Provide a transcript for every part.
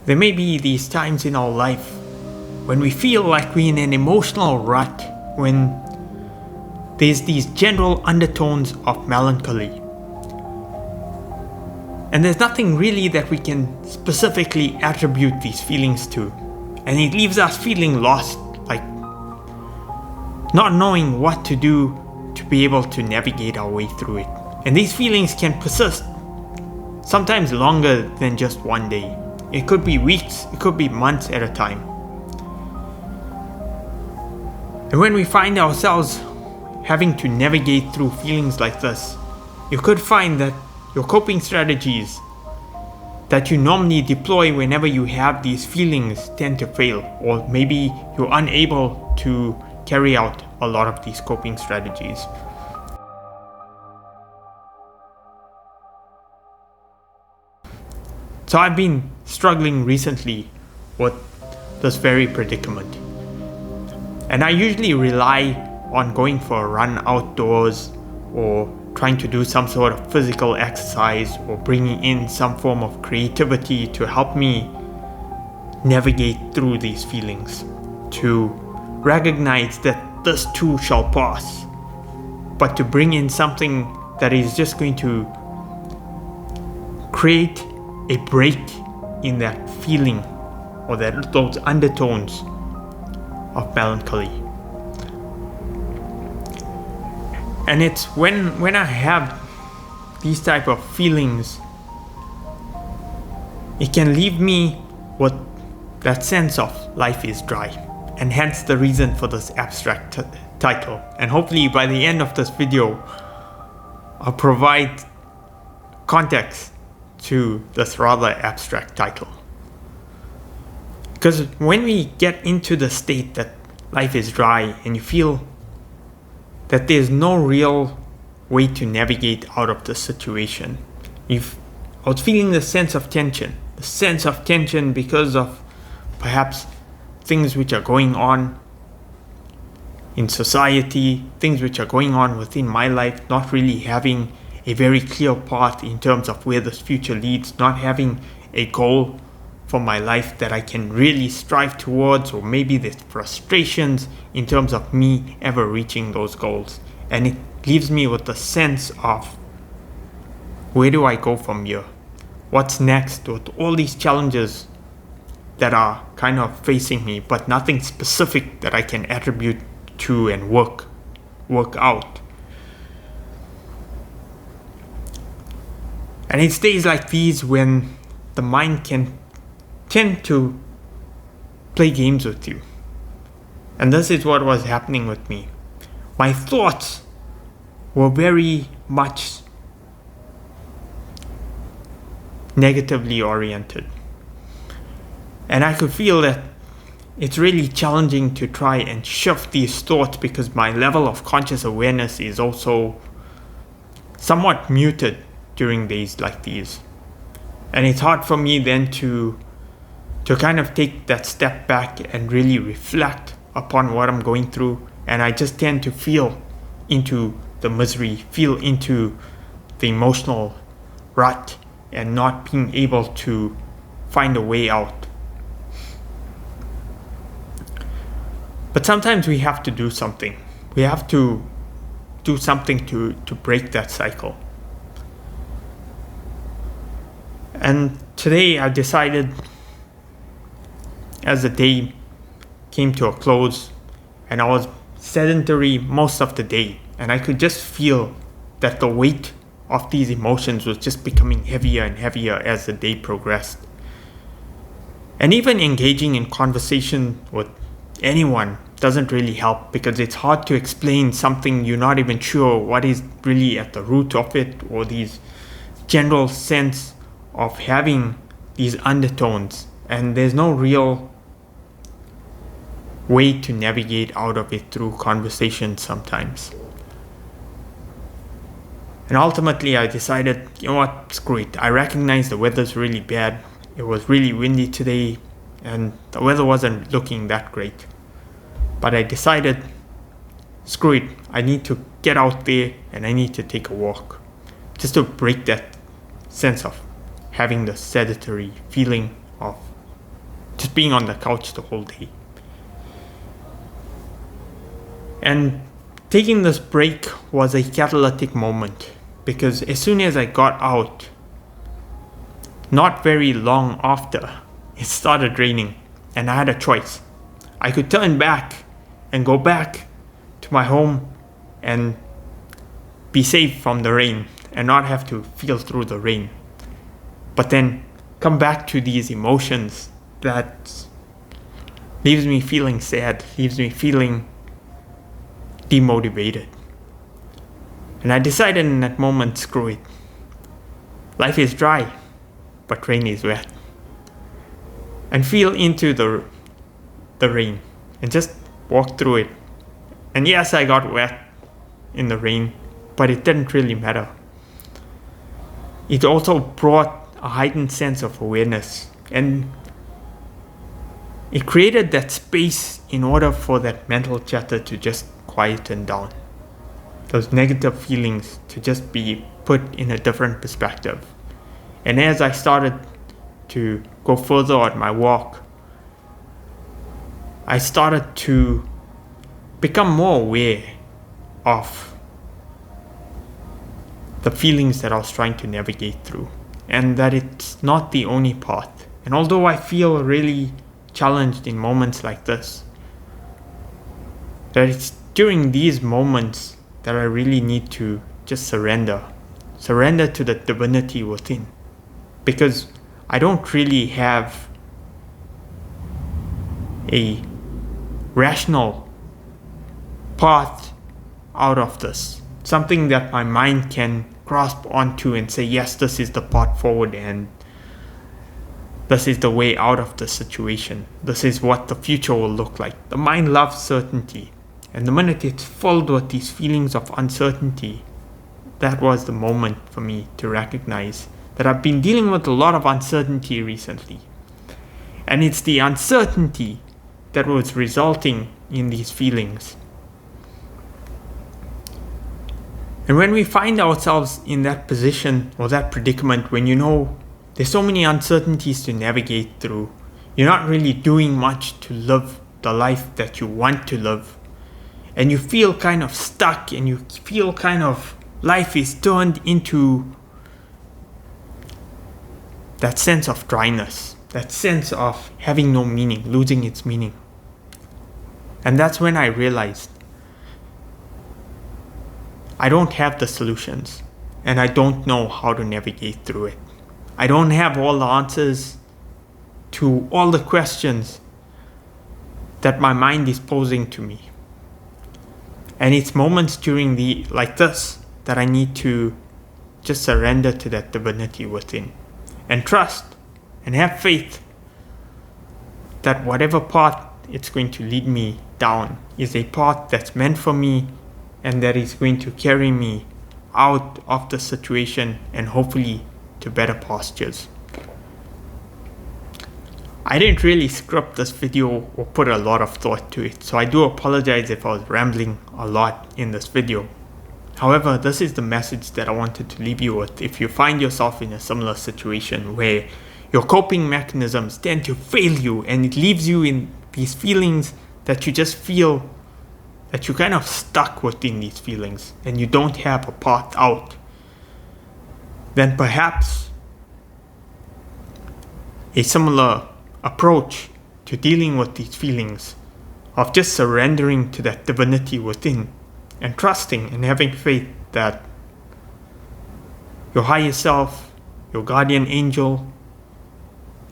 There may be these times in our life when we feel like we're in an emotional rut, when there's these general undertones of melancholy. And there's nothing really that we can specifically attribute these feelings to. And it leaves us feeling lost, like not knowing what to do to be able to navigate our way through it. And these feelings can persist, sometimes longer than just one day. It could be weeks, it could be months at a time. And when we find ourselves having to navigate through feelings like this, you could find that your coping strategies that you normally deploy whenever you have these feelings tend to fail, or maybe you're unable to carry out a lot of these coping strategies. So I've been struggling recently with this very predicament. And I usually rely on going for a run outdoors, or trying to do some sort of physical exercise, or bringing in some form of creativity to help me navigate through these feelings, to recognize that this too shall pass, but to bring in something that is just going to create a break in that feeling, or those undertones of melancholy. And it's when I have these type of feelings, it can leave me with that sense of life is dry, and hence the reason for this abstract title. And hopefully by the end of this video, I'll provide context to this rather abstract title. Because when we get into the state that life is dry, and you feel that there's no real way to navigate out of the situation, I was feeling the sense of tension because of perhaps things which are going on in society, things which are going on within my life, not really having a very clear path in terms of where this future leads, not having a goal for my life that I can really strive towards, or maybe there's frustrations in terms of me ever reaching those goals. And it leaves me with a sense of, where do I go from here? What's next with all these challenges that are kind of facing me, but nothing specific that I can attribute to and work out. And it's days like these when the mind can tend to play games with you. And this is what was happening with me. My thoughts were very much negatively oriented. And I could feel that it's really challenging to try and shift these thoughts, because my level of conscious awareness is also somewhat muted during days like these. And it's hard for me then to kind of take that step back and really reflect upon what I'm going through. And I just tend to feel into the misery, feel into the emotional rut, and not being able to find a way out. But sometimes we have to do something. We have to do something to break that cycle. And today I decided, as the day came to a close, and I was sedentary most of the day, and I could just feel that the weight of these emotions was just becoming heavier and heavier as the day progressed. And even engaging in conversation with anyone doesn't really help, because it's hard to explain something you're not even sure what is really at the root of it, or these general sense of having these undertones, and there's no real way to navigate out of it through conversation sometimes. And ultimately I decided, you know what, screw it. I recognize the weather's really bad. It was really windy today, and the weather wasn't looking that great. But I decided, screw it, I need to get out there and I need to take a walk, just to break that sense of having the sedentary feeling of being on the couch the whole day. And taking this break was a catalytic moment, because as soon as I got out, not very long after, it started raining, and I had a choice. I could turn back and go back to my home and be safe from the rain and not have to feel through the rain, but then come back to these emotions that leaves me feeling sad, leaves me feeling demotivated. And I decided in that moment, screw it. Life is dry, but rain is wet. And feel into the rain and just walk through it. And yes, I got wet in the rain, but it didn't really matter. It also brought a heightened sense of awareness, and it created that space in order for that mental chatter to just quieten down. Those negative feelings to just be put in a different perspective. And as I started to go further on my walk, I started to become more aware of the feelings that I was trying to navigate through, and that it's not the only path. And although I feel really challenged in moments like this, that it's during these moments that I really need to just surrender to the divinity within, because I don't really have a rational path out of this, something that my mind can grasp onto and say, yes, this is the path forward and this is the way out of the situation. This is what the future will look like. The mind loves certainty, and the minute it's filled with these feelings of uncertainty, that was the moment for me to recognize that I've been dealing with a lot of uncertainty recently. And it's the uncertainty that was resulting in these feelings. And when we find ourselves in that position or that predicament, when you know there's so many uncertainties to navigate through, you're not really doing much to live the life that you want to live, and you feel kind of stuck, and you feel kind of life is turned into that sense of dryness, that sense of having no meaning, losing its meaning. And that's when I realized I don't have the solutions, and I don't know how to navigate through it. I don't have all the answers to all the questions that my mind is posing to me. And it's moments during like this that I need to just surrender to that divinity within, and trust and have faith that whatever path it's going to lead me down is a path that's meant for me, and that is going to carry me out of the situation and hopefully to better pastures. I didn't really script this video or put a lot of thought to it, so I do apologize if I was rambling a lot in this video. However, this is the message that I wanted to leave you with if you find yourself in a similar situation where your coping mechanisms tend to fail you, and it leaves you in these feelings that you just feel that you're kind of stuck within these feelings and you don't have a path out. Then perhaps a similar approach to dealing with these feelings of just surrendering to that divinity within and trusting and having faith that your higher self, your guardian angel,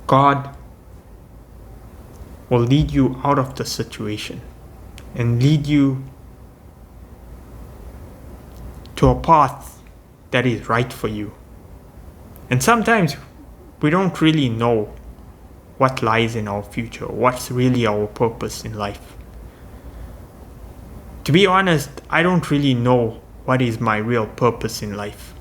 God, will lead you out of the situation and lead you to a path that is right for you. And sometimes we don't really know what lies in our future, what's really our purpose in life. To be honest, I don't really know what is my real purpose in life.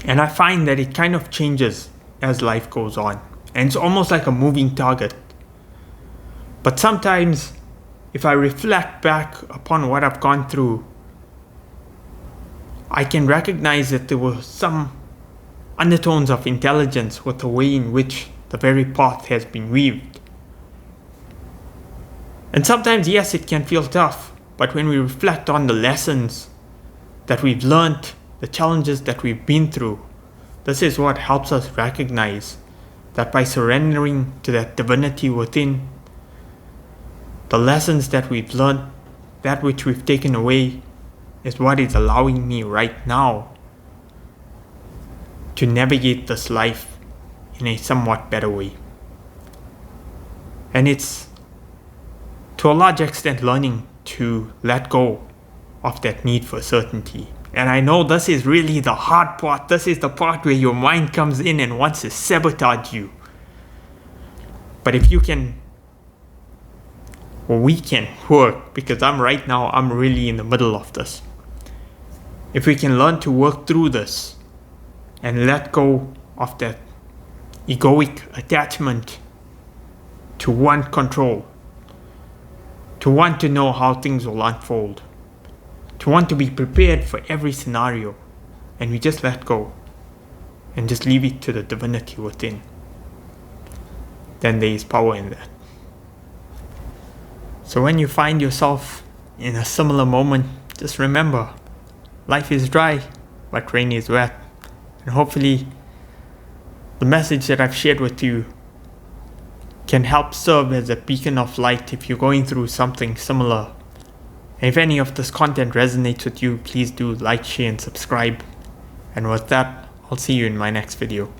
And I find that it kind of changes as life goes on. And it's almost like a moving target. But sometimes, if I reflect back upon what I've gone through, I can recognize that there were some undertones of intelligence with the way in which the very path has been weaved. And sometimes, yes, it can feel tough, but when we reflect on the lessons that we've learned, the challenges that we've been through, this is what helps us recognize that by surrendering to that divinity within, the lessons that we've learned, that which we've taken away, is what is allowing me right now to navigate this life in a somewhat better way. And it's to a large extent learning to let go of that need for certainty. And I know this is really the hard part. This is the part where your mind comes in and wants to sabotage you. But if you can, or we can work, because I'm really in the middle of this. If we can learn to work through this and let go of that egoic attachment to want control, to want to know how things will unfold, to want to be prepared for every scenario, and we just let go and just leave it to the divinity within, then there is power in that. So when you find yourself in a similar moment, just remember, life is dry, but rain is wet. And hopefully the message that I've shared with you can help serve as a beacon of light if you're going through something similar. And if any of this content resonates with you, please do like, share, and subscribe. And with that, I'll see you in my next video.